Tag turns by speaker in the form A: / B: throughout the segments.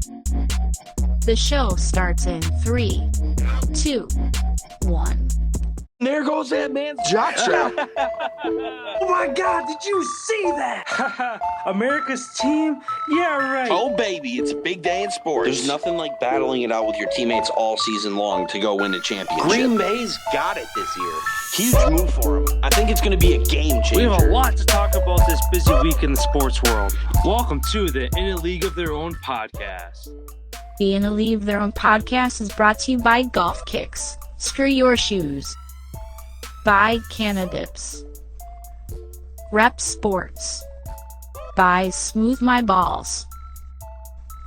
A: The show starts in 3, 2, 1.
B: There goes that man's jock strap.
C: Oh my God, did you see that?
D: America's team? Yeah, right.
B: Oh, baby, it's a big day in sports. There's nothing like battling it out with your teammates all season long to go win a championship. Green Bay's got it this year. Huge move for them. I think it's going to be a game changer.
D: We have a lot to talk about this busy week in the sports world. Welcome to the In a League of Their Own podcast.
A: The In a League of Their Own podcast is brought to you by Golf Kicks. Screw your shoes. By Canadips. Rep Sports. By Smooth My Balls.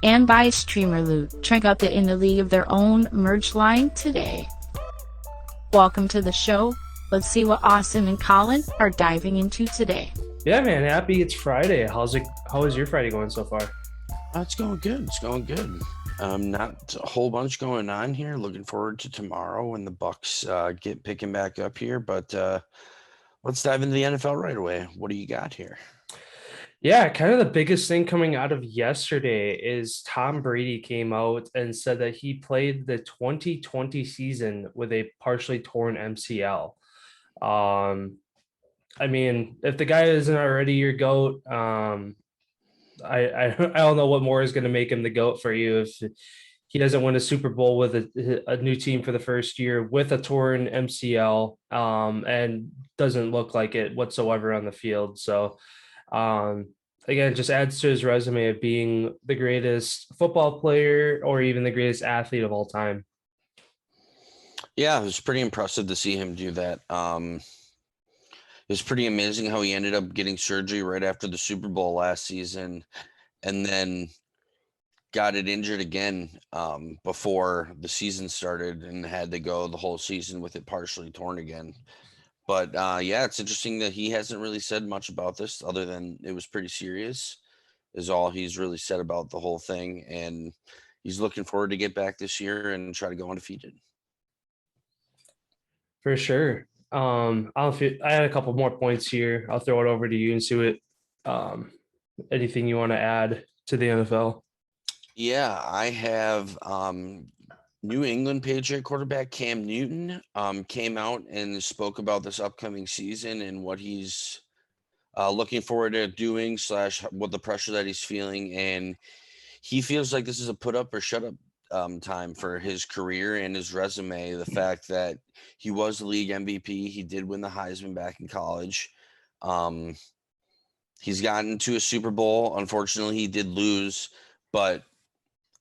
A: And by Streamer Loot. Check out the In the League of Their Own merch line today. Welcome to the show. Let's see what Austin and Collin are diving into today.
E: Yeah, man. Happy it's Friday. How is your Friday going so far?
B: It's going good. It's going good. Not a whole bunch going on here. Looking forward to tomorrow when the Bucks get picking back up here. But let's dive into the NFL right away. What do you got here?
E: Yeah, kind of the biggest thing coming out of yesterday is Tom Brady came out and said that he played the 2020 season with a partially torn MCL. I mean, if the guy isn't already your GOAT, I don't know what more is going to make him the GOAT for you if he doesn't win a Super Bowl with a new team for the first year with a torn MCL and doesn't look like it whatsoever on the field. So again, just adds to his resume of being the greatest football player or even the greatest athlete of all time.
B: Yeah, it was pretty impressive to see him do that. It was pretty amazing how he ended up getting surgery right after the Super Bowl last season and then got it injured again before the season started and had to go the whole season with it partially torn again. But yeah, it's interesting that he hasn't really said much about this other than it was pretty serious is all he's really said about the whole thing. And he's looking forward to get back this year and try to go undefeated.
E: For sure. I had a couple more points here. I'll throw it over to you and see what anything you want to add to the NFL.
B: Yeah, I have New England Patriot quarterback Cam Newton came out and spoke about this upcoming season and what he's looking forward to doing / what the pressure that he's feeling. And he feels like this is a put up or shut up time for his career and his resume. The fact that he was the league MVP, he did win the Heisman back in college. He's gotten to a Super Bowl. Unfortunately, he did lose, but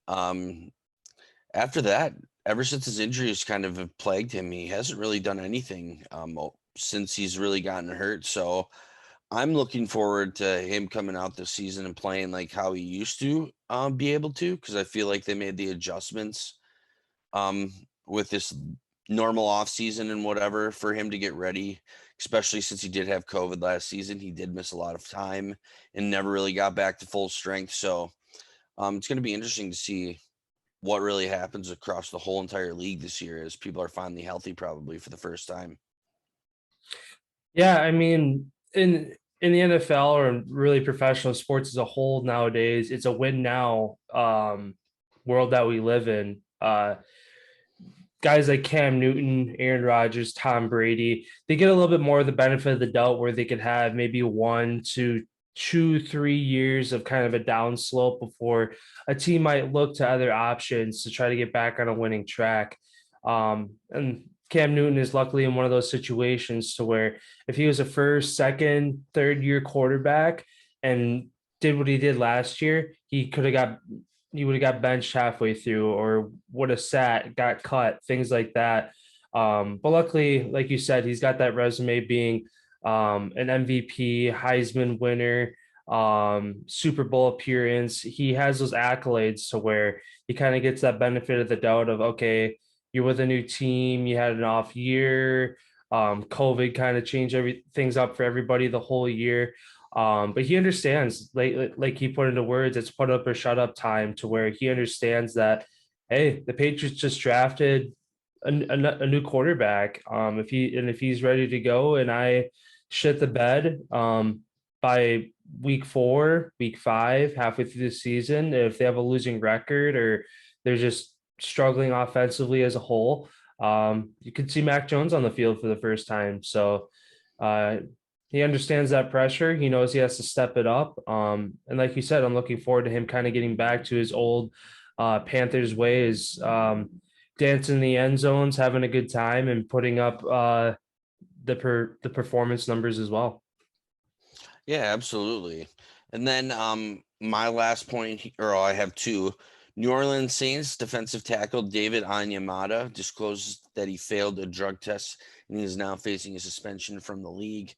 B: after that, ever since his injuries kind of have plagued him, he hasn't really done anything since he's really gotten hurt. So I'm looking forward to him coming out this season and playing like how he used to be able to, because I feel like they made the adjustments with this normal off season and whatever for him to get ready, especially since he did have COVID last season. He did miss a lot of time and never really got back to full strength. So it's going to be interesting to see what really happens across the whole entire league this year as people are finally healthy, probably for the first time.
E: Yeah, I mean, in the NFL or really professional sports as a whole nowadays, it's a win now world that we live in. Guys like Cam Newton, Aaron Rodgers, Tom Brady, they get a little bit more of the benefit of the doubt where they could have maybe 1 to 2, 3 years of kind of a downslope before a team might look to other options to try to get back on a winning track. And Cam Newton is luckily in one of those situations to where if he was a first, second, third year quarterback and did what he did last year, he would have got benched halfway through or would have sat, got cut, things like that. But luckily, like you said, he's got that resume being an MVP, Heisman winner, Super Bowl appearance. He has those accolades to where he kind of gets that benefit of the doubt of, okay, you're with a new team, you had an off year, COVID kind of changed things up for everybody the whole year. But he understands, like he put into words, it's put up or shut up time to where he understands that, hey, the Patriots just drafted a new quarterback. If he's ready to go and I shit the bed by week 4, week 5, halfway through the season, if they have a losing record or they're just struggling offensively as a whole, you could see Mac Jones on the field for the first time. So he understands that pressure. He knows he has to step it up. And like you said, I'm looking forward to him kind of getting back to his old Panthers ways, dancing in the end zones, having a good time, and putting up the performance numbers as well.
B: Yeah, absolutely. And then my last point, or I have two. New Orleans Saints defensive tackle David Onyemata disclosed that he failed a drug test and he is now facing a suspension from the league.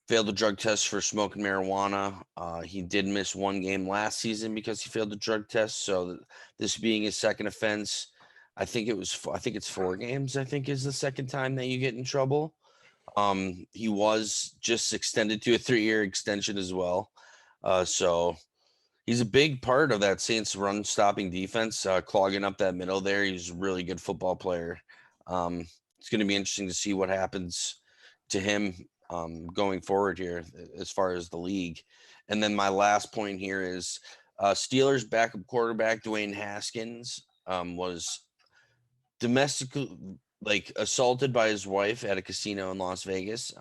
B: Failed a drug test for smoking marijuana. He did miss one game last season because he failed the drug test. So this being his second offense, I think it's 4 games. I think is the second time that you get in trouble. He was just extended to a 3-year extension as well. So he's a big part of that Saints run stopping defense, clogging up that middle there. He's a really good football player. It's going to be interesting to see what happens to him going forward here as far as the league. And then my last point here is Steelers backup quarterback Dwayne Haskins was assaulted by his wife at a casino in Las Vegas.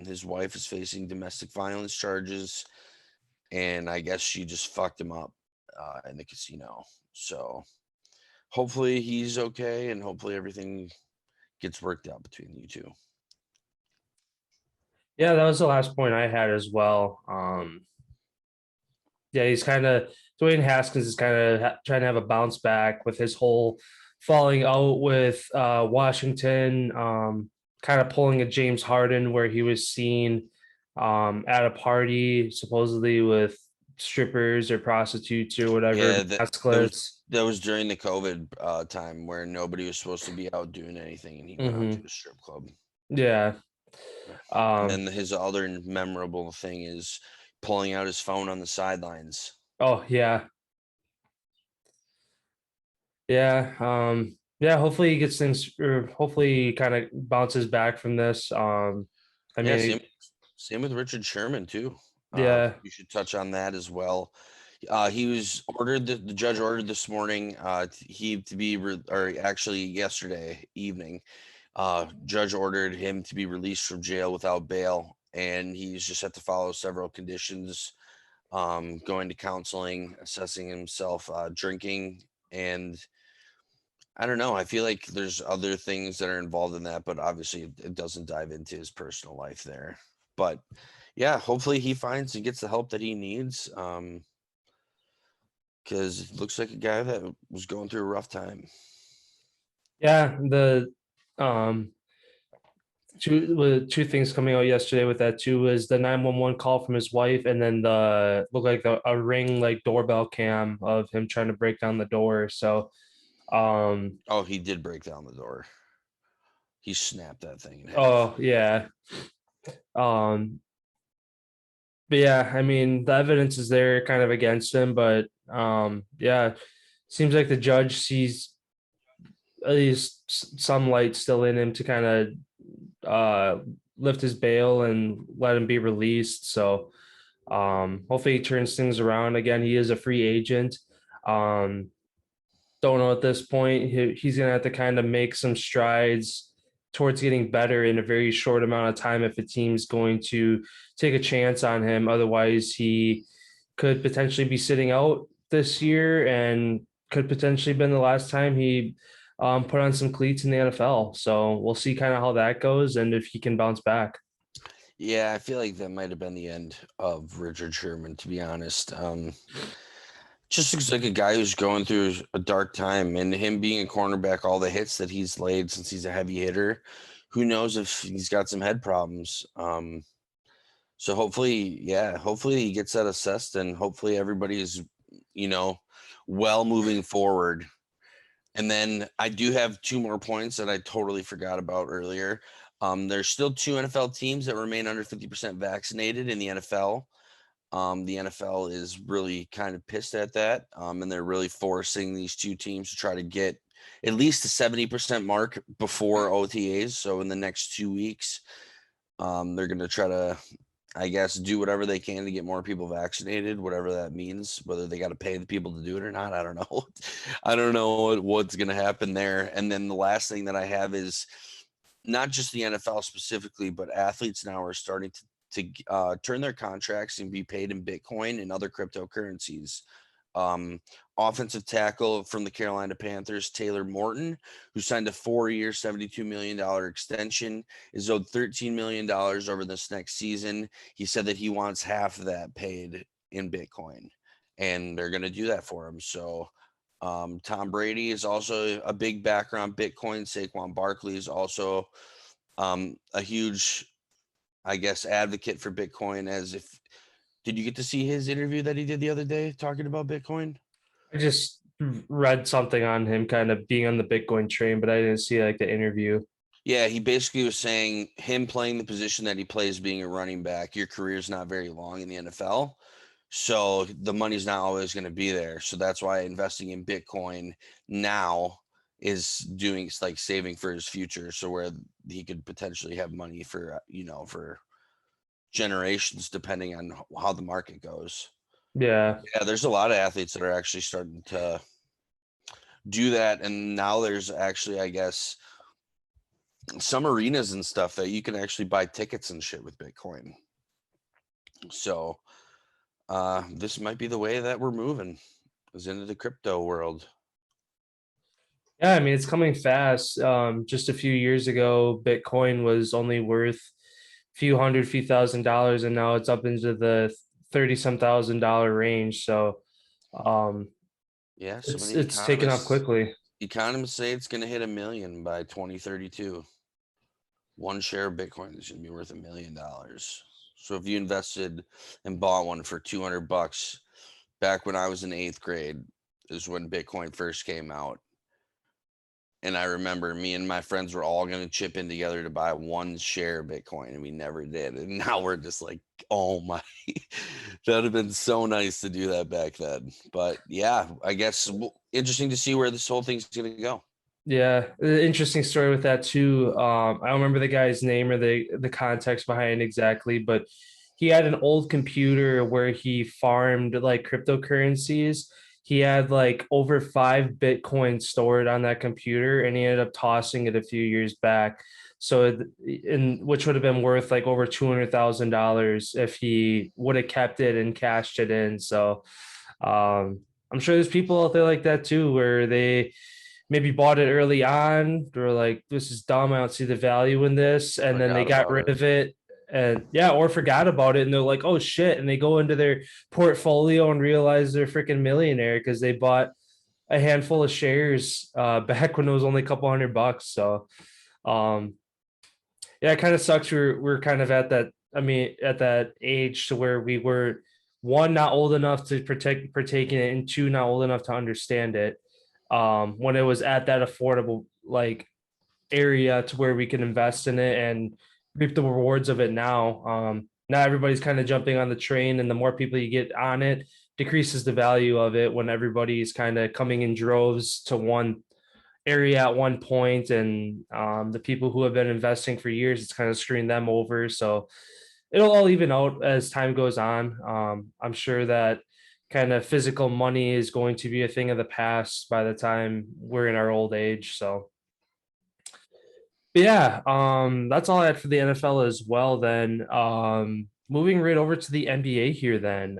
B: His wife is facing domestic violence charges, and I guess she just fucked him up in the casino. So hopefully he's okay, and hopefully everything gets worked out between you two.
E: Yeah, that was the last point I had as well. Yeah, Dwayne Haskins is kind of trying to have a bounce back with his whole falling out with Washington, kind of pulling a James Harden where he was seen at a party supposedly with strippers or prostitutes or whatever.
B: Yeah, that was during the COVID time where nobody was supposed to be out doing anything, and he went out to a strip club.
E: Yeah.
B: And then his other memorable thing is pulling out his phone on the sidelines.
E: Oh yeah. Yeah. Yeah, hopefully he gets things, or hopefully he kind of bounces back from this. I mean,
B: same with Richard Sherman too.
E: Yeah.
B: You should touch on that as well. He was ordered, the judge ordered this morning, actually yesterday evening, judge ordered him to be released from jail without bail, and he's just had to follow several conditions, going to counseling, assessing himself, drinking, and I don't know. I feel like there's other things that are involved in that, but obviously it doesn't dive into his personal life there. But yeah, hopefully he finds and gets the help that he needs, because it looks like a guy that was going through a rough time.
E: Yeah, two things coming out yesterday with that too was the 911 call from his wife, and then looked like a Ring like doorbell cam of him trying to break down the door. So,
B: he did break down the door. He snapped that thing in half.
E: Oh yeah. But yeah, I mean the evidence is there kind of against him, but yeah, seems like the judge sees at least some light still in him to kind of lift his bail and let him be released. So hopefully he turns things around. Again, he is a free agent. Don't know at this point. He's gonna have to kind of make some strides towards getting better in a very short amount of time if a team's going to take a chance on him. Otherwise, he could potentially be sitting out this year and could potentially been the last time he put on some cleats in the NFL. So we'll see kind of how that goes and if he can bounce back.
B: Yeah, I feel like that might have been the end of Richard Sherman, to be honest. Just looks like a guy who's going through a dark time, and him being a cornerback, all the hits that he's laid since he's a heavy hitter, who knows if he's got some head problems. So hopefully he gets that assessed, and hopefully everybody is, well moving forward. And then I do have 2 more points that I totally forgot about earlier. There's still 2 NFL teams that remain under 50% vaccinated in the NFL. The NFL is really kind of pissed at that, and they're really forcing these 2 teams to try to get at least the 70% mark before OTAs. So in the next 2 weeks, they're going to try to I guess, do whatever they can to get more people vaccinated, whatever that means, whether they got to pay the people to do it or not. I don't know. I don't know what's going to happen there. And then the last thing that I have is not just the NFL specifically, but athletes now are starting to turn their contracts and be paid in Bitcoin and other cryptocurrencies. Um, Offensive tackle from the Carolina Panthers, Taylor Morton, who signed a 4-year, $72 million extension, is owed $13 million over this next season. He said that he wants half of that paid in Bitcoin, and they're going to do that for him. So Tom Brady is also a big backer on Bitcoin. Saquon Barkley is also a huge, I guess, advocate for Bitcoin. Did you get to see his interview that he did the other day talking about Bitcoin?
E: I just read something on him kind of being on the Bitcoin train, but I didn't see like the interview.
B: Yeah, he basically was saying him playing the position that he plays, being a running back, your career is not very long in the NFL. So the money's not always going to be there. So that's why investing in Bitcoin now is doing like saving for his future. So where he could potentially have money for, for generations, depending on how the market goes.
E: Yeah.
B: Yeah, there's a lot of athletes that are actually starting to do that. And now there's actually, I guess, some arenas and stuff that you can actually buy tickets and shit with Bitcoin. So this might be the way that we're moving, is into the crypto world.
E: Yeah, I mean, it's coming fast. Just a few years ago, Bitcoin was only worth few $1,000, and now it's up into the 30 some $1,000 range. So
B: Yeah, some of the
E: it's taken off quickly.
B: Economists say it's going to hit $1 million by 2032. One share of Bitcoin is going to be worth $1 million. So if you invested and bought one for $200, back when I was in 8th grade, is when Bitcoin first came out. And I remember me and my friends were all going to chip in together to buy one share of Bitcoin, and we never did. And now we're just like, oh my, that would have been so nice to do that back then. But yeah, I guess interesting to see where this whole thing's going to go.
E: Yeah, interesting story with that too. I don't remember the guy's name or the context behind it exactly, but he had an old computer where he farmed like cryptocurrencies. He had like over 5 Bitcoin stored on that computer, and he ended up tossing it a few years back. So, which would have been worth like over $200,000 if he would have kept it and cashed it in. So, I'm sure there's people out there like that too, where they maybe bought it early on. They were like, this is dumb. I don't see the value in this. And then they got rid of it. And yeah, or forgot about it. And they're like, oh shit. And they go into their portfolio and realize they're freaking millionaire because they bought a handful of shares back when it was only a couple $100. So yeah, it kind of sucks. We're kind of at that, I mean, at that age to where we were, one, not old enough to partake in it, and two, not old enough to understand it. When it was at that affordable like area to where we can invest in it and reap the rewards of it now. Now everybody's kind of jumping on the train, and the more people you get on it, decreases the value of it when everybody's kind of coming in droves to one area at one point, and the people who have been investing for years, it's kind of screwing them over. So it'll all even out as time goes on. I'm sure that kind of physical money is going to be a thing of the past by the time we're in our old age. So but yeah, that's all I had for the NFL as well. Then moving right over to the NBA here. Then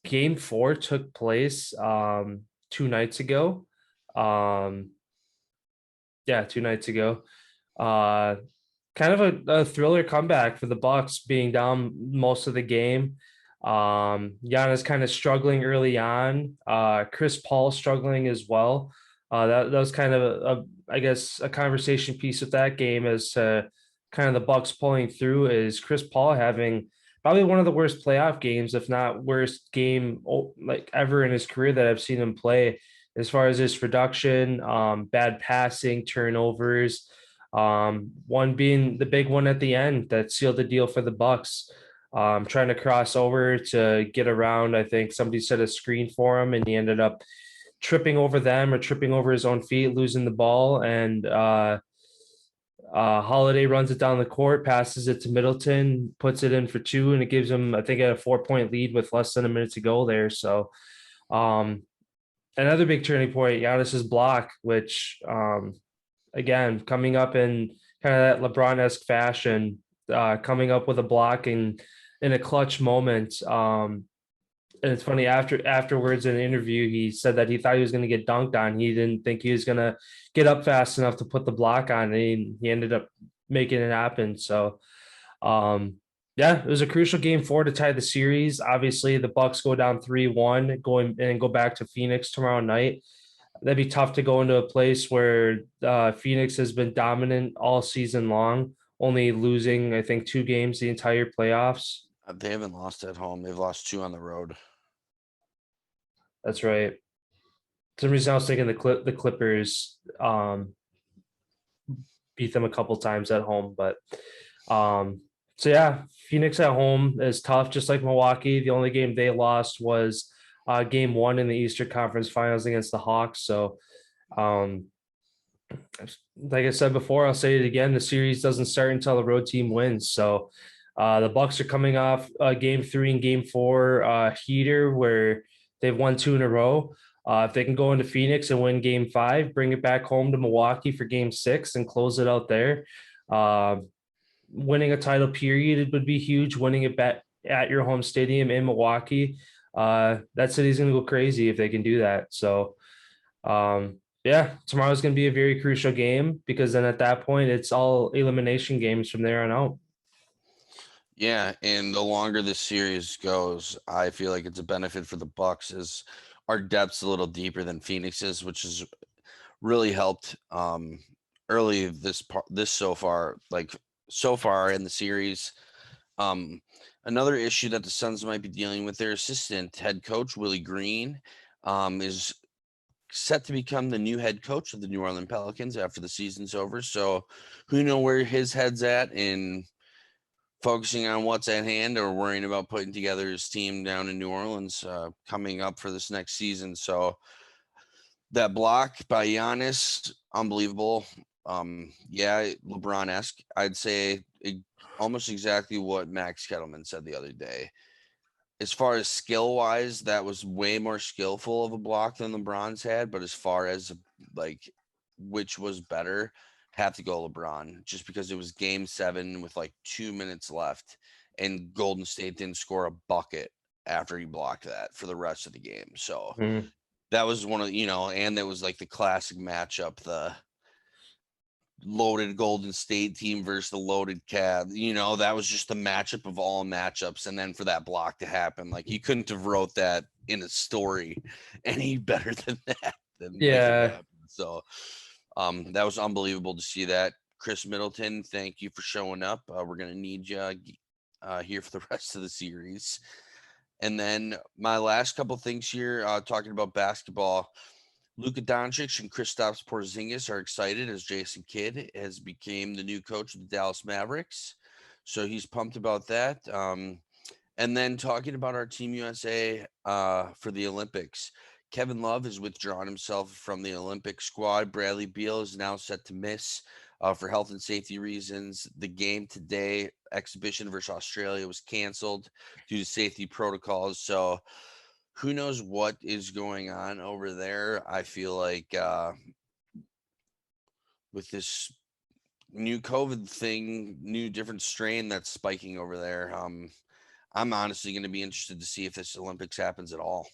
E: Game 4 took place 2 nights ago. Yeah, 2 nights ago. Uh, Kind of a thriller comeback for the Bucks, being down most of the game. Giannis kind of struggling early on. Chris Paul struggling as well. That was kind of I guess a conversation piece with that game as to kind of the Bucks pulling through is Chris Paul having probably one of the worst playoff games, if not worst game like ever in his career that I've seen him play, as far as his production, bad passing, turnovers. One being the big one at the end that sealed the deal for the Bucks. Trying to cross over to get around. I think somebody set a screen for him, and he ended up tripping over them or tripping over his own feet, losing the ball. And Holiday runs it down the court, passes it to Middleton, puts it in for two, and it gives him, I think, a 4-point lead with less than a minute to go there. So, another big turning point, Giannis's block, which, again, coming up in kind of that LeBron-esque fashion, coming up with a block in a clutch moment. And it's funny, afterwards in an interview, he said that he thought he was going to get dunked on. He didn't think he was going to get up fast enough to put the block on, and he ended up making it happen. So, yeah, it was a crucial game 4 to tie the series. Obviously, the Bucks go down 3-1, go back to Phoenix tomorrow night. That'd be tough to go into a place where Phoenix has been dominant all season long, only losing, I think, 2 games the entire playoffs.
B: They haven't lost at home. They've lost 2 on the road.
E: That's right. For some reason I was thinking the Clippers beat them a couple times at home, but so yeah, Phoenix at home is tough, just like Milwaukee. The only game they lost was game 1 in the Eastern Conference Finals against the Hawks. So like I said before, I'll say it again, the series doesn't start until the road team wins. So the Bucks are coming off game 3 and game 4 heater where they've won 2 in a row. If they can go into Phoenix and win game 5, bring it back home to Milwaukee for game 6 and close it out there. Winning a title period would be huge. Winning it back at your home stadium in Milwaukee, that city's going to go crazy if they can do that. So, yeah, tomorrow's going to be a very crucial game because then at that point, it's all elimination games from there on out.
B: Yeah, and the longer this series goes, I feel like it's a benefit for the Bucks as our depth's a little deeper than Phoenix's, which has really helped early this so far in the series. Another issue that the Suns might be dealing with, their assistant head coach Willie Green is set to become the new head coach of the New Orleans Pelicans after the season's over. So who knows where his head's at in focusing on what's at hand or worrying about putting together his team down in New Orleans coming up for this next season. So that block by Giannis, unbelievable. Yeah, LeBron-esque. I'd say almost exactly what Max Kettleman said the other day. As far as skill-wise, that was way more skillful of a block than LeBron's had. But as far as like which was better, have to go LeBron just because it was game 7 with like 2 minutes left and Golden State didn't score a bucket after he blocked that for the rest of the game. So that was one of, and it was like the classic matchup, the loaded Golden State team versus the loaded Cavs. That was just the matchup of all matchups. And then for that block to happen, like you couldn't have wrote that in a story any better than that.
E: Yeah.
B: So that was unbelievable to see that. Chris Middleton, thank you for showing up. We're going to need you here for the rest of the series. And then my last couple things here, talking about basketball, Luka Doncic and Kristaps Porzingis are excited as Jason Kidd has became the new coach of the Dallas Mavericks. So he's pumped about that. And then talking about our Team USA for the Olympics, Kevin Love has withdrawn himself from the Olympic squad. Bradley Beal is now set to miss for health and safety reasons. The game today, exhibition versus Australia, was canceled due to safety protocols. So who knows what is going on over there? I feel like with this new COVID thing, new different strain that's spiking over there, I'm honestly going to be interested to see if this Olympics happens at all.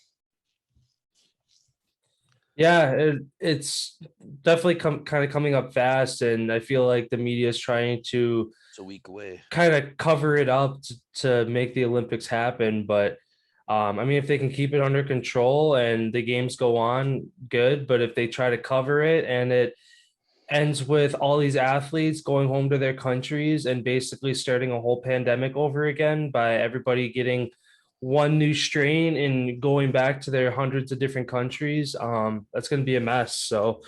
E: Yeah, it's definitely kind of coming up fast, and I feel like the media is trying to
B: It's a week away,
E: kind of cover it up to make the Olympics happen. But I mean, if they can keep it under control and the games go on, good. But if they try to cover it and it ends with all these athletes going home to their countries and basically starting a whole pandemic over again by everybody getting one new strain and going back to their hundreds of different countries, that's going to be a mess. So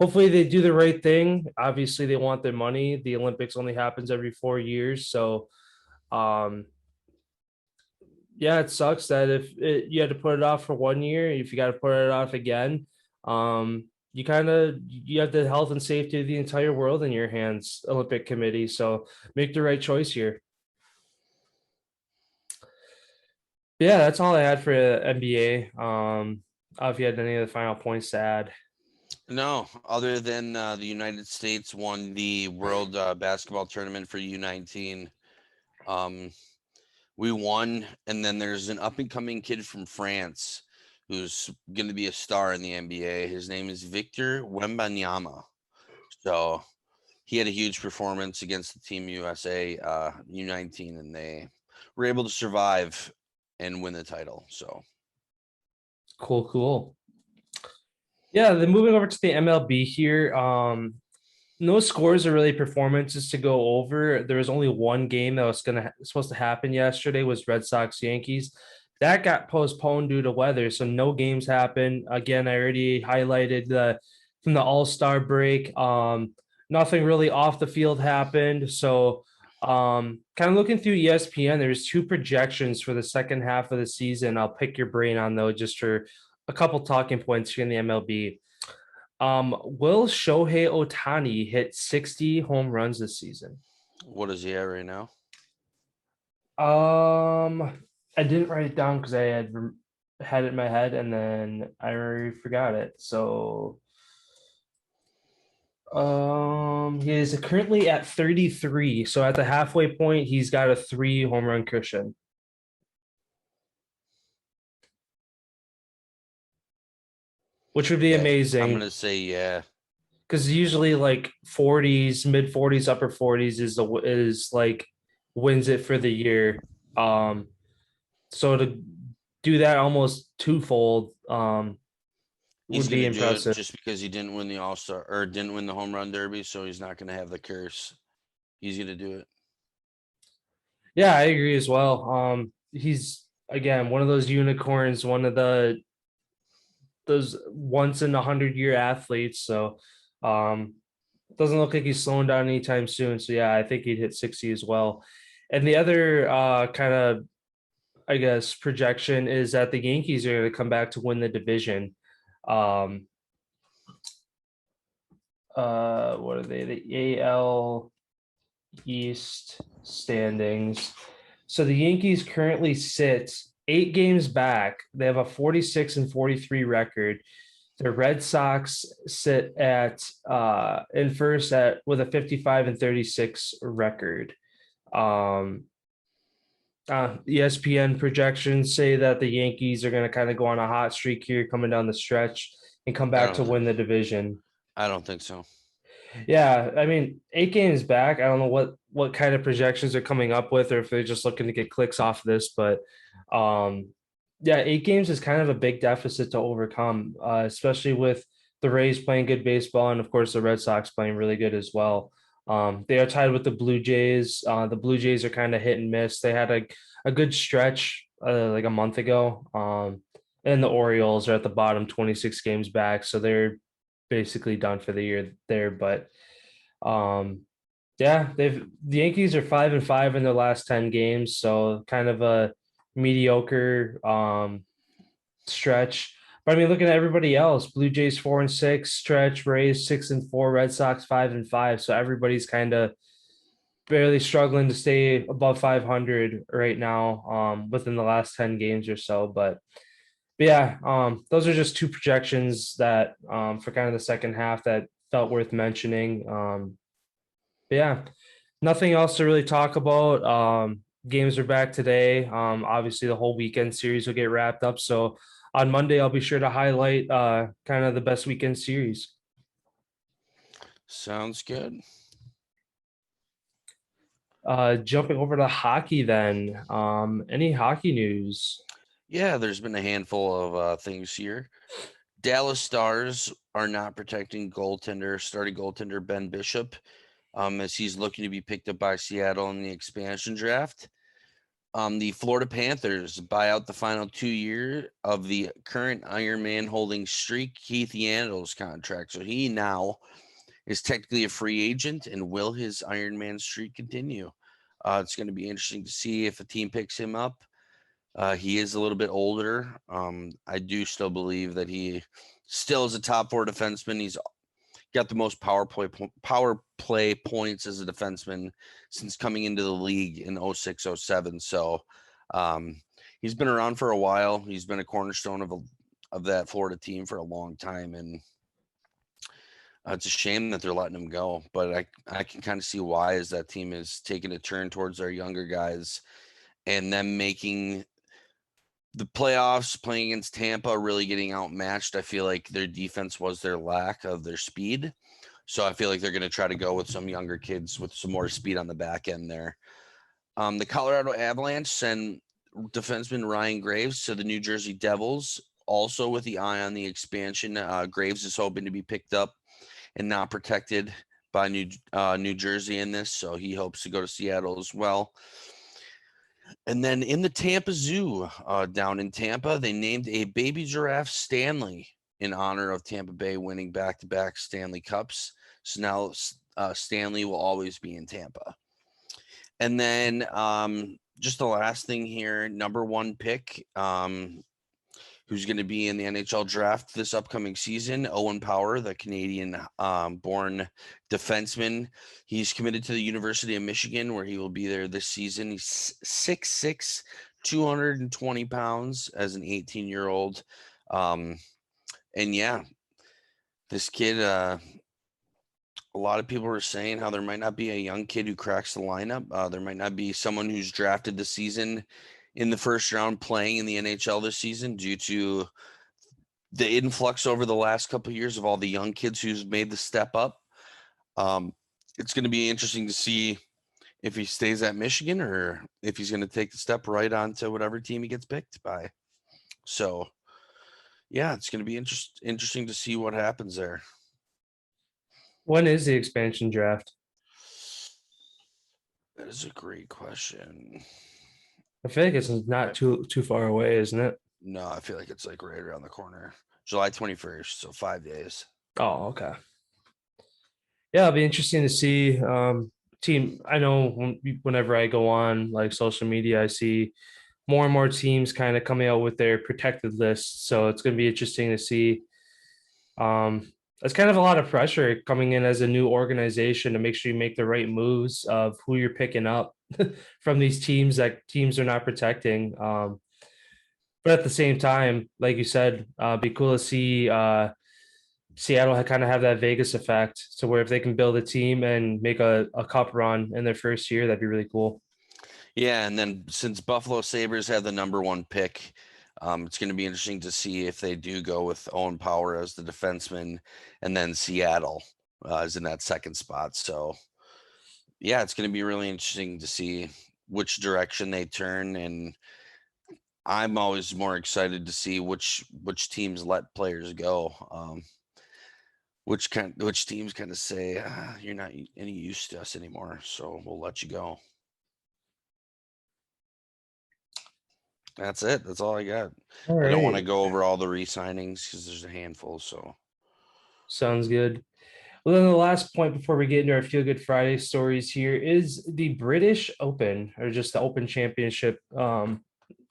E: hopefully they do the right thing. Obviously they want their money. The Olympics only happens every 4 years. So yeah, it sucks that you had to put it off for 1 year, if you got to put it off again, you have the health and safety of the entire world in your hands, Olympic Committee. So make the right choice here. Yeah, that's all I had for NBA. If you had any other final points to add.
B: No, other than the United States won the World Basketball Tournament for U19. We won, and then there's an up and coming kid from France who's going to be a star in the NBA. His name is Victor Wembanyama. So he had a huge performance against the Team USA U19, and they were able to survive and win the title. So
E: Cool. Yeah, then moving over to the MLB here. No scores or really performances to go over. There was only one game that was supposed to happen yesterday, was Red Sox Yankees. That got postponed due to weather, so no games happened. Again, I already highlighted from the All-Star break. Nothing really off the field happened. So kind of looking through ESPN, there's two projections for the second half of the season. I'll pick your brain on those just for a couple talking points here in the MLB. Will Shohei Ohtani hit 60 home runs this season?
B: what is he at right now?
E: I didn't write it down because I had it in my head and then I already forgot it. So, he is currently at 33. So at the halfway point, he's got a 3 home run cushion. Which would be
B: Yeah, I'm
E: amazing.
B: going to say, yeah.
E: Because usually like 40s, mid 40s, upper 40s is like wins it for the year. So to do that almost twofold
B: He's
E: would be
B: going to do it
E: impressive.
B: just because he didn't win the All-Star or didn't win the home run derby, so he's not going to have the curse. He's going to do it.
E: Yeah, I agree as well. He's again one of those unicorns, one of those once in 100-year athletes. So doesn't look like he's slowing down anytime soon. So yeah, I think he'd hit 60 as well. And the other kind of I guess projection is that the Yankees are going to come back to win the division. What are they? The AL East standings. So the Yankees currently sit 8 games back. They have a 46-43 record. The Red Sox sit at in first at with a 55-36 record. ESPN projections say that the Yankees are going to kind of go on a hot streak here coming down the stretch and come back to win the division.
B: I don't think so.
E: Yeah, I mean, 8 games back. I don't know what kind of projections they're coming up with, or if they're just looking to get clicks off this. But yeah, 8 games is kind of a big deficit to overcome, especially with the Rays playing good baseball, and of course the Red Sox playing really good as well. They are tied with the Blue Jays. The Blue Jays are kind of hit and miss. They had a good stretch like a month ago. And the Orioles are at the bottom, 26 games back, so they're basically done for the year there. But yeah, the Yankees are 5-5 in their last 10 games, so kind of a mediocre stretch. But I mean, looking at everybody else, Blue Jays 4-6 stretch, Rays 6-4, Red Sox 5-5. So everybody's kind of barely struggling to stay above 500 right now, within the last 10 games or so. But yeah, those are just two projections that for kind of the second half that felt worth mentioning. But yeah, nothing else to really talk about. Games are back today. Obviously, the whole weekend series will get wrapped up. So on Monday, I'll be sure to highlight kind of the best weekend series.
B: Sounds good.
E: Jumping over to hockey then. Any hockey news?
B: Yeah, there's been a handful of things here. Dallas Stars are not protecting starting goaltender Ben Bishop, as he's looking to be picked up by Seattle in the expansion draft. The Florida Panthers buy out the final 2 year of the current Iron Man holding streak, Keith Yandle's contract. So he now is technically a free agent, and will his Iron Man streak continue? It's going to be interesting to see if a team picks him up. He is a little bit older. I do still believe that he still is a top 4 defenseman. He's got the most power play points as a defenseman since coming into the league in 06-07. So he's been around for a while. He's been a cornerstone of that Florida team for a long time, and it's a shame that they're letting him go. But I can kind of see why, as that team is taking a turn towards their younger guys, and them making the playoffs, playing against Tampa, really getting outmatched. I feel like their defense was their lack of their speed. So I feel like they're going to try to go with some younger kids with some more speed on the back end there. The Colorado Avalanche send defenseman Ryan Graves to the New Jersey Devils, also with the eye on the expansion. Graves is hoping to be picked up and not protected by New Jersey in this, so he hopes to go to Seattle as well. And then in the Tampa Zoo, down in Tampa, they named a baby giraffe Stanley in honor of Tampa Bay winning back-to-back Stanley Cups. So now Stanley will always be in Tampa. And then just the last thing here, number 1 pick, who's going to be in the NHL draft this upcoming season, Owen Power, the Canadian-born defenseman. He's committed to the University of Michigan, where he will be there this season. He's 6'6", 220 pounds as an 18-year-old. And yeah, this kid, a lot of people are saying how there might not be a young kid who cracks the lineup. There might not be someone who's drafted this season in the first round playing in the NHL this season due to the influx over the last couple of years of all the young kids who's made the step up. It's going to be interesting to see if he stays at Michigan or if he's going to take the step right onto whatever team he gets picked by. So, yeah, it's going to be interesting to see what happens there.
E: When is the expansion draft?
B: That is a great question.
E: I feel like it's not too far away, isn't it?
B: No, I feel like it's like right around the corner. July 21st, so 5 days.
E: Oh, okay. Yeah, it'll be interesting to see. Team, I know whenever I go on like social media, I see more and more teams kind of coming out with their protected lists. So it's going to be interesting to see. It's kind of a lot of pressure coming in as a new organization to make sure you make the right moves of who you're picking up from these teams that teams are not protecting. But at the same time, like you said, be cool to see Seattle kind of have that Vegas effect to where if they can build a team and make a cup run in their first year, that'd be really cool.
B: Yeah, and then since Buffalo Sabres have the number 1 pick, it's going to be interesting to see if they do go with Owen Power as the defenseman, and then Seattle is in that second spot. So, yeah, it's going to be really interesting to see which direction they turn, and I'm always more excited to see which teams let players go. Which teams kind of say you're not any use to us anymore, so we'll let you go. That's it. That's all I got. I don't want to go over all the re-signings because there's a handful. So
E: Sounds good. Well, then the last point before we get into our Feel Good Friday stories here is the British Open, or just the Open Championship.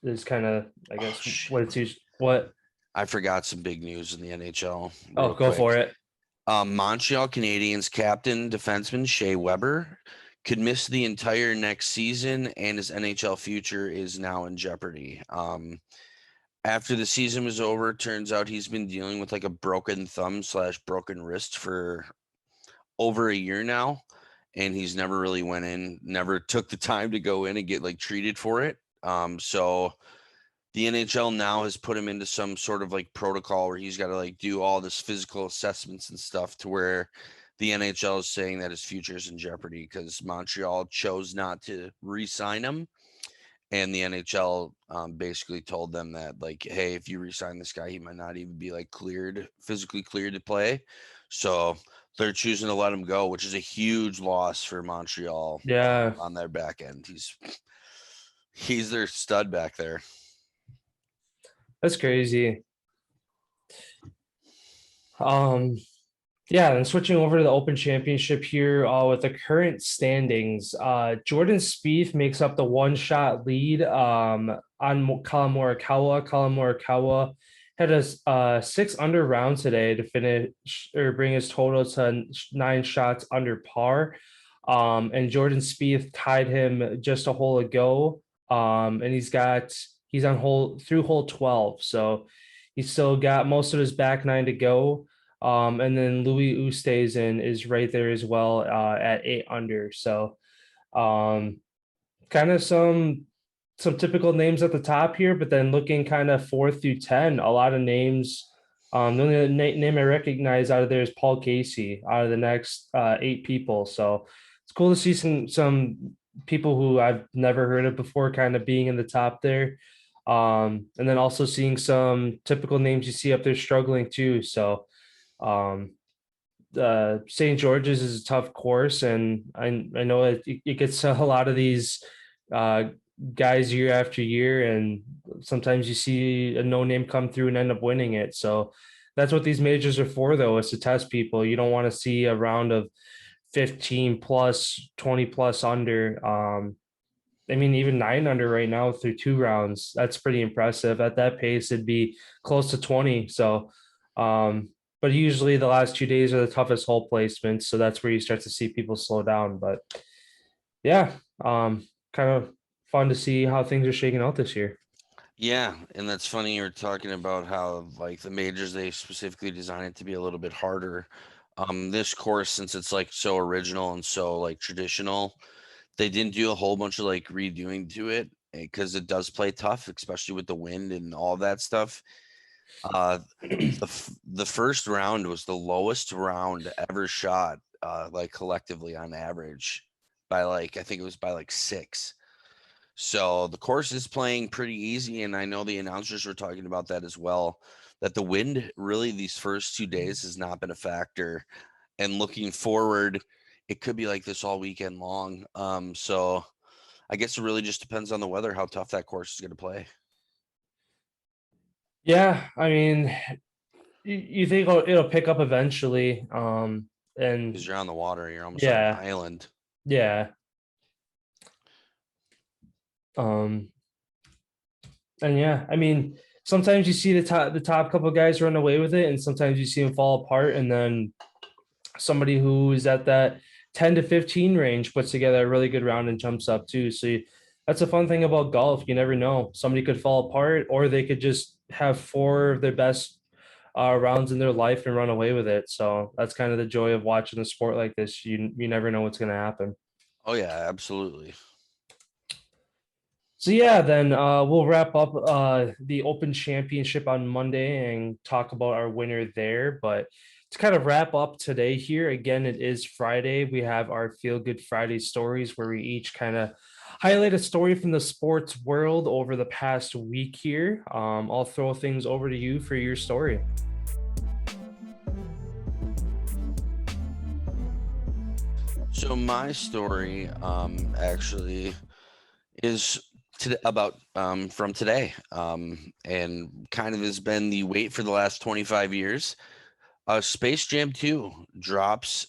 E: Is kind of, I guess, what it's used. What?
B: I forgot some big news in the NHL.
E: Oh, go for it.
B: Montreal Canadiens captain defenseman Shea Weber could miss the entire next season, and his NHL future is now in jeopardy. After the season was over, it turns out he's been dealing with like a broken thumb / broken wrist for over a year now, and he's never really never took the time to go in and get like treated for it. So the NHL now has put him into some sort of like protocol where he's got to like do all this physical assessments and stuff, to where the NHL is saying that his future is in jeopardy because Montreal chose not to re-sign him. And the NHL basically told them that, like, hey, if you re-sign this guy, he might not even be like physically cleared to play. So they're choosing to let him go, which is a huge loss for Montreal.
E: Yeah.
B: On their back end. He's their stud back there.
E: That's crazy. Yeah, and switching over to the Open Championship here with the current standings, Jordan Spieth makes up the one-shot lead on Collin Morikawa. Collin Morikawa had a six under round today to finish or bring his total to 9 shots under par. And Jordan Spieth tied him just a hole ago. And he's on hole 12, so he's still got most of his back nine to go. And then Louis Oosthuizen is right there as well at 8 under. So kind of some typical names at the top here, but then looking kind of 4 through 10, a lot of names. The only name I recognize out of there is Paul Casey out of the next 8 people. So it's cool to see some people who I've never heard of before kind of being in the top there. And then also seeing some typical names you see up there struggling too. So um, St. George's is a tough course, and I know it gets a lot of these uh, guys year after year, and sometimes you see a no name come through and end up winning it. So that's what these majors are for, though, is to test people. You don't want to see a round of 15 plus, 20 plus under. I mean, even 9 under right now through 2 rounds. That's pretty impressive. At that pace, it'd be close to 20. So, but usually the last 2 days are the toughest hole placements. So that's where you start to see people slow down. But yeah, kind of fun to see how things are shaking out this year.
B: Yeah, and that's funny you're talking about how like the majors they specifically designed it to be a little bit harder. This course, since it's like so original and so like traditional, they didn't do a whole bunch of like redoing to it because it does play tough, especially with the wind and all that stuff. Uh, the first round was the lowest round ever shot, like collectively on average, by like I think it was by like 6. So the course is playing pretty easy, and I know the announcers were talking about that as well. That the wind really these first 2 days has not been a factor, and looking forward, it could be like this all weekend long. So I guess it really just depends on the weather, how tough that course is going to play.
E: Yeah, I mean, you think it'll pick up eventually. And
B: Because you're on the water, you're almost on an
E: yeah,
B: island.
E: yeah. Um, And yeah, I mean, sometimes you see the top couple guys run away with it, and sometimes you see them fall apart, and then somebody who is at that 10 to 15 range puts together a really good round and jumps up too. So that's a fun thing about golf. You never know. Somebody could fall apart, or they could just have 4 of their best rounds in their life and run away with it. So that's kind of the joy of watching a sport like this. You never know what's going to happen.
B: Oh yeah, absolutely.
E: So yeah, then we'll wrap up the Open Championship on Monday and talk about our winner there. But to kind of wrap up today here, again, it is Friday. We have our Feel Good Friday stories where we each kind of highlight a story from the sports world over the past week here. I'll throw things over to you for your story.
B: So my story actually is about from today, and kind of has been the wait for the last 25 years. Space Jam 2 drops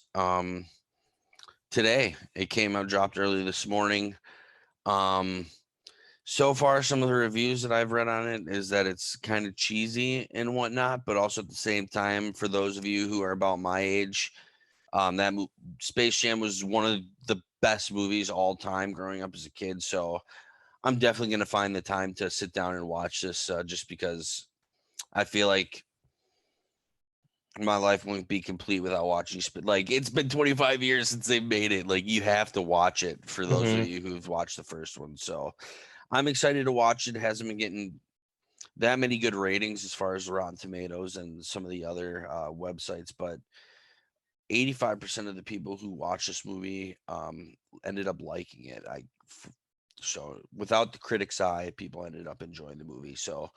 B: today. It came out, dropped early this morning. Um, so far, some of the reviews that I've read on it is that it's kind of cheesy and whatnot, but also at the same time, for those of you who are about my age, Space Jam was one of the best movies all time growing up as a kid. So I'm definitely going to find the time to sit down and watch this, just because I feel like my life won't be complete without watching. Like, it's been 25 years since they made it. Like, you have to watch it for those of you who've watched the first one. So I'm excited to watch it. It hasn't been getting that many good ratings as far as Rotten Tomatoes and some of the other websites, but 85% of the people who watched this movie ended up liking it. So without the critics' eye, people ended up enjoying the movie. So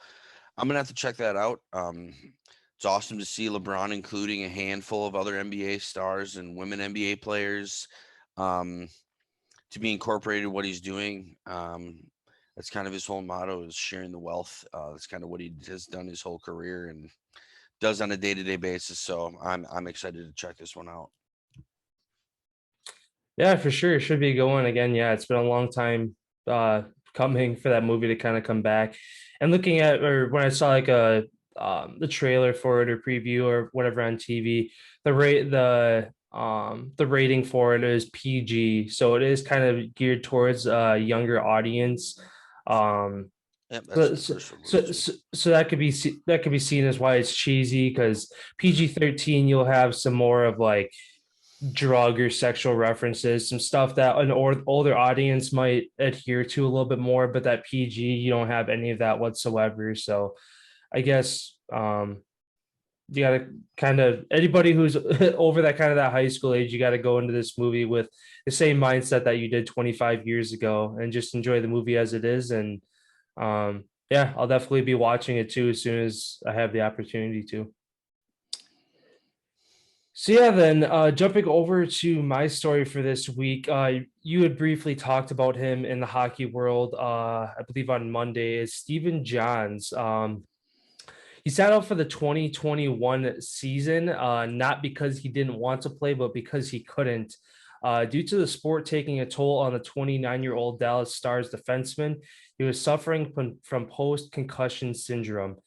B: I'm gonna have to check that out. It's awesome to see LeBron including a handful of other NBA stars and women NBA players to be incorporated what he's doing. That's kind of his whole motto, is sharing the wealth. That's kind of what he has done his whole career, and does on a day-to-day basis. So I'm excited to check this one out.
E: Yeah, for sure. It should be going again. Yeah, it's been a long time coming for that movie to kind of come back. And looking at, or when I saw like a the trailer for it or preview or whatever on TV, the rating for it is PG, so it is kind of geared towards a younger audience. Um,
B: Yep, that's
E: so,
B: what the
E: so,
B: first one was
E: so,
B: too.
E: so that could be that could be seen as why it's cheesy, because PG-13 you'll have some more of like drug or sexual references, some stuff that an older audience might adhere to a little bit more, but that PG, you don't have any of that whatsoever. So I guess you got to kind of, anybody who's over that kind of that high school age, you got to go into this movie with the same mindset that you did 25 years ago and just enjoy the movie as it is. And yeah, I'll definitely be watching it too as soon as I have the opportunity to. So yeah, then jumping over to my story for this week, you had briefly talked about him in the hockey world, I believe on Monday, is Stephen Johns. He sat out for the 2021 season, not because he didn't want to play, but because he couldn't. Due to the sport taking a toll on the 29-year-old Dallas Stars defenseman, he was suffering from post-concussion syndrome.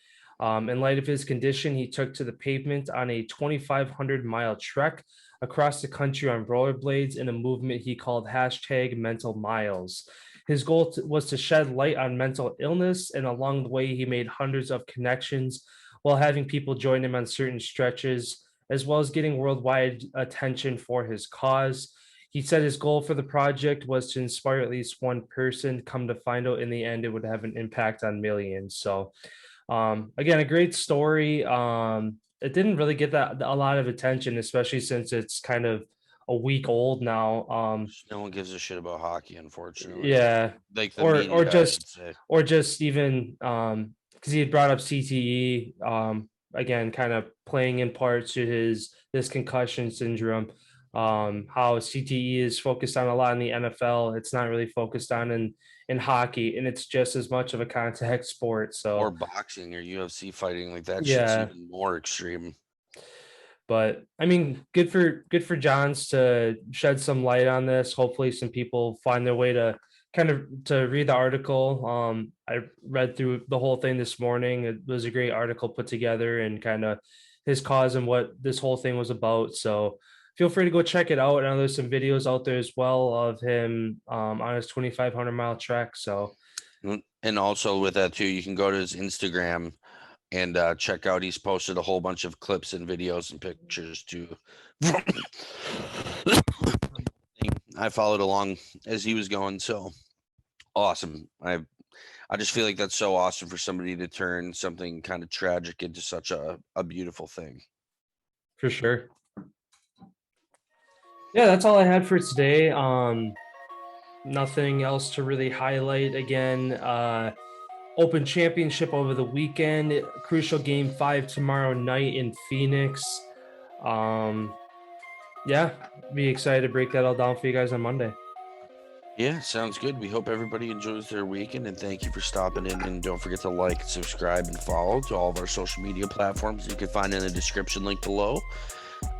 E: In light of his condition, he took to the pavement on a 2,500-mile trek across the country on rollerblades in a movement he called hashtag mental miles. His goal was to shed light on mental illness, and along the way, he made hundreds of connections while having people join him on certain stretches, as well as getting worldwide attention for his cause. He said his goal for the project was to inspire at least one person. Come to find out, in the end, it would have an impact on millions. So, again, a great story. It didn't really get that a lot of attention, especially since it's kind of a week old now.
B: No one gives a shit about hockey, unfortunately.
E: Yeah,
B: Like the
E: or
B: media, I should
E: just
B: say.
E: or just even because he had brought up CTE, again, kind of playing in part to his concussion syndrome. How CTE is focused on a lot in the NFL, it's not really focused on in hockey, and it's just as much of a contact sport.
B: Or
E: So
B: boxing or UFC fighting, like that shit's
E: yeah,
B: even more extreme.
E: but I mean, good for Johns to shed some light on this. Hopefully, some people find their way to kind of to read the article. I read through the whole thing this morning. It was a great article put together and kind of his cause and what this whole thing was about. So feel free to go check it out. And there's some videos out there as well of him on his 2,500-mile trek. So
B: And also with that too, you can go to his Instagram and check out. He's posted a whole bunch of clips and videos and pictures too. I followed along as he was going, so awesome. I just feel like that's so awesome for somebody to turn something kind of tragic into such a beautiful thing.
E: for sure. Yeah, that's all I had for today. Nothing else to really highlight. Again, Open Championship over the weekend. Crucial game 5 tomorrow night in Phoenix. Yeah, be excited to break that all down for you guys on Monday.
B: Yeah, sounds good. We hope everybody enjoys their weekend, and thank you for stopping in. And don't forget to like, subscribe, and follow to all of our social media platforms. You can find in the description link below.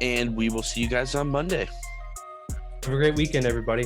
B: And we will see you guys on Monday.
E: Have a great weekend, everybody.